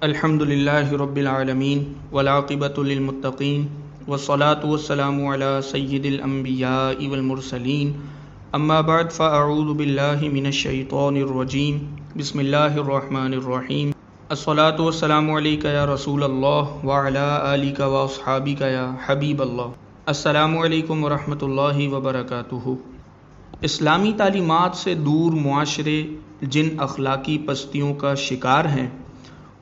الحمد للہ رب العالمین والعاقبۃ للمتقین والصلاة والسلام علی سید الانبیاء والمرسلین اما بعد فاعوذ باللہ من الشیطان الرجیم بسم اللہ الرحمن الرحیم الصلاة والسلام علیک یا رسول اللہ وعلی آلک واصحابک یا حبیب اللہ۔ السلام علیکم ورحمۃ اللہ وبرکاتہ۔ اسلامی تعلیمات سے دور معاشرے جن اخلاقی پستیوں کا شکار ہیں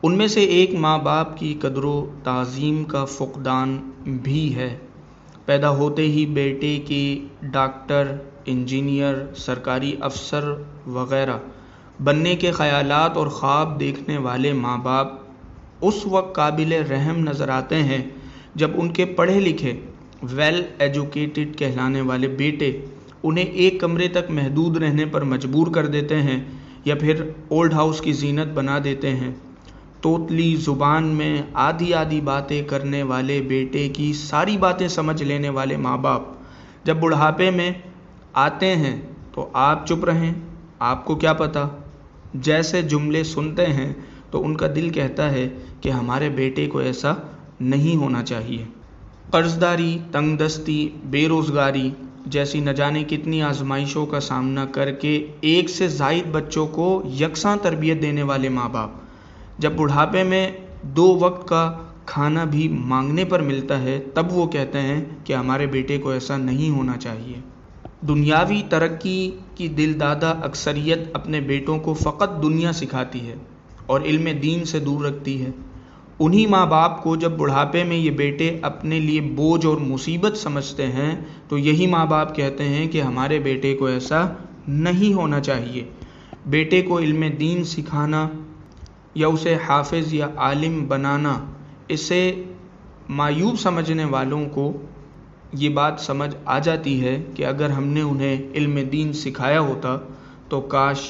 ان میں سے ایک ماں باپ کی قدر و تعظیم کا فقدان بھی ہے۔ پیدا ہوتے ہی بیٹے کے ڈاکٹر، انجینئر، سرکاری افسر وغیرہ بننے کے خیالات اور خواب دیکھنے والے ماں باپ اس وقت قابل رحم نظر آتے ہیں جب ان کے پڑھے لکھے ویل ایجوکیٹڈ کہلانے والے بیٹے انہیں ایک کمرے تک محدود رہنے پر مجبور کر دیتے ہیں یا پھر اولڈ ہاؤس کی زینت بنا دیتے ہیں۔ توتلی زبان میں آدھی آدھی باتیں کرنے والے بیٹے کی ساری باتیں سمجھ لینے والے ماں باپ جب بڑھاپے میں آتے ہیں تو آپ چپ رہیں، آپ کو کیا پتہ جیسے جملے سنتے ہیں تو ان کا دل کہتا ہے کہ ہمارے بیٹے کو ایسا نہیں ہونا چاہیے۔ قرض داری، تنگ دستی، بے روزگاری جیسی نہ جانے کتنی آزمائشوں کا سامنا کر کے ایک سے زائد بچوں کو یکساں تربیت دینے والے ماں باپ جب بڑھاپے میں 2 وقت کا کھانا بھی مانگنے پر ملتا ہے تب وہ کہتے ہیں کہ ہمارے بیٹے کو ایسا نہیں ہونا چاہیے۔ دنیاوی ترقی کی دلدادہ اکثریت اپنے بیٹوں کو فقط دنیا سکھاتی ہے اور علم دین سے دور رکھتی ہے۔ انہی ماں باپ کو جب بڑھاپے میں یہ بیٹے اپنے لیے بوجھ اور مصیبت سمجھتے ہیں تو یہی ماں باپ کہتے ہیں کہ ہمارے بیٹے کو ایسا نہیں ہونا چاہیے۔ بیٹے کو علم دین سکھانا یا اسے حافظ یا عالم بنانا، اسے معیوب سمجھنے والوں کو یہ بات سمجھ آ جاتی ہے کہ اگر ہم نے انہیں علم دین سکھایا ہوتا تو کاش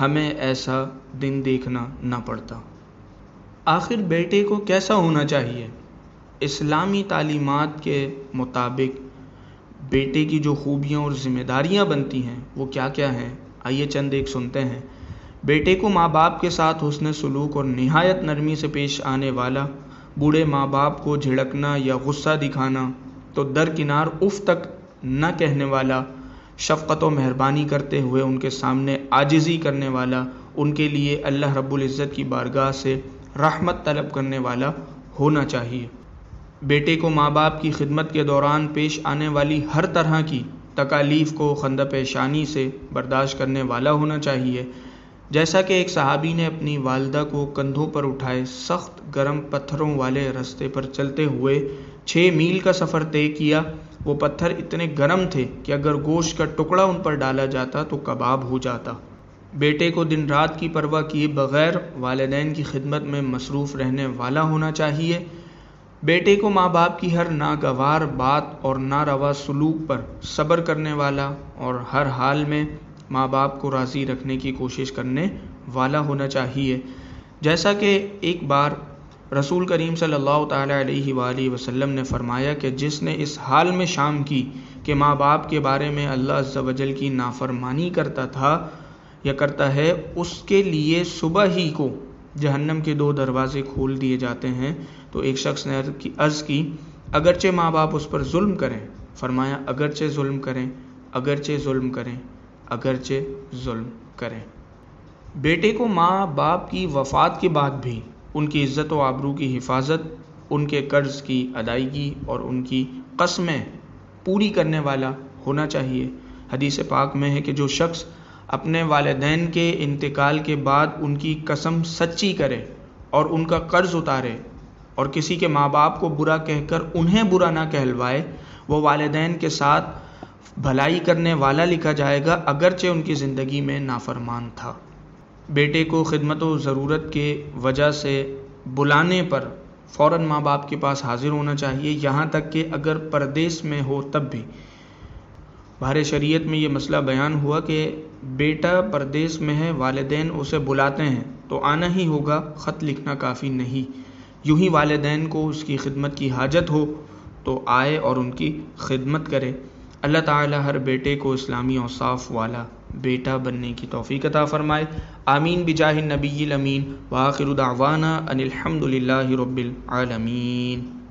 ہمیں ایسا دن دیکھنا نہ پڑتا۔ آخر بیٹے کو کیسا ہونا چاہیے؟ اسلامی تعلیمات کے مطابق بیٹے کی جو خوبیاں اور ذمہ داریاں بنتی ہیں وہ کیا کیا ہیں، آئیے چند ایک سنتے ہیں۔ بیٹے کو ماں باپ کے ساتھ حسن سلوک اور نہایت نرمی سے پیش آنے والا، بوڑھے ماں باپ کو جھڑکنا یا غصہ دکھانا تو درکنار اف تک نہ کہنے والا، شفقت و مہربانی کرتے ہوئے ان کے سامنے عاجزی کرنے والا، ان کے لیے اللہ رب العزت کی بارگاہ سے رحمت طلب کرنے والا ہونا چاہیے۔ بیٹے کو ماں باپ کی خدمت کے دوران پیش آنے والی ہر طرح کی تکالیف کو خندہ پیشانی سے برداشت کرنے والا ہونا چاہیے۔ جیسا کہ ایک صحابی نے اپنی والدہ کو کندھوں پر اٹھائے سخت گرم پتھروں والے راستے پر چلتے ہوئے 6 میل کا سفر طے کیا۔ وہ پتھر اتنے گرم تھے کہ اگر گوشت کا ٹکڑا ان پر ڈالا جاتا تو کباب ہو جاتا۔ بیٹے کو دن رات کی پرواہ کیے بغیر والدین کی خدمت میں مصروف رہنے والا ہونا چاہیے۔ بیٹے کو ماں باپ کی ہر ناگوار بات اور ناروا سلوک پر صبر کرنے والا اور ہر حال میں ماں باپ کو راضی رکھنے کی کوشش کرنے والا ہونا چاہیے۔ جیسا کہ ایک بار رسول کریم صلی اللہ تعالیٰ علیہ وآلہ وسلم نے فرمایا کہ جس نے اس حال میں شام کی کہ ماں باپ کے بارے میں اللہ عز و جل کی نافرمانی کرتا تھا یا کرتا ہے، اس کے لیے صبح ہی کو جہنم کے 2 دروازے کھول دیے جاتے ہیں۔ تو ایک شخص نے عرض کی اگرچہ ماں باپ اس پر ظلم کریں؟ فرمایا اگرچہ ظلم کریں، اگرچہ ظلم کریں، اگرچہ ظلم کریں۔ بیٹے کو ماں باپ کی وفات کے بعد بھی ان کی عزت و آبرو کی حفاظت، ان کے قرض کی ادائیگی اور ان کی قسمیں پوری کرنے والا ہونا چاہیے۔ حدیث پاک میں ہے کہ جو شخص اپنے والدین کے انتقال کے بعد ان کی قسم سچی کرے اور ان کا قرض اتارے اور کسی کے ماں باپ کو برا کہہ کر انہیں برا نہ کہلوائے، وہ والدین کے ساتھ بھلائی کرنے والا لکھا جائے گا اگرچہ ان کی زندگی میں نافرمان تھا۔ بیٹے کو خدمت و ضرورت کے وجہ سے بلانے پر فوراً ماں باپ کے پاس حاضر ہونا چاہیے، یہاں تک کہ اگر پردیس میں ہو تب بھی۔ بہر شریعت میں یہ مسئلہ بیان ہوا کہ بیٹا پردیس میں ہے، والدین اسے بلاتے ہیں تو آنا ہی ہوگا، خط لکھنا کافی نہیں۔ یوں ہی والدین کو اس کی خدمت کی حاجت ہو تو آئے اور ان کی خدمت کرے۔ اللہ تعالی ہر بیٹے کو اسلامی اوصاف والا بیٹا بننے کی توفیق عطا فرمائے. آمین بجاہ النبی الامین. وآخر دعوانا ان الحمد للہ رب العالمین.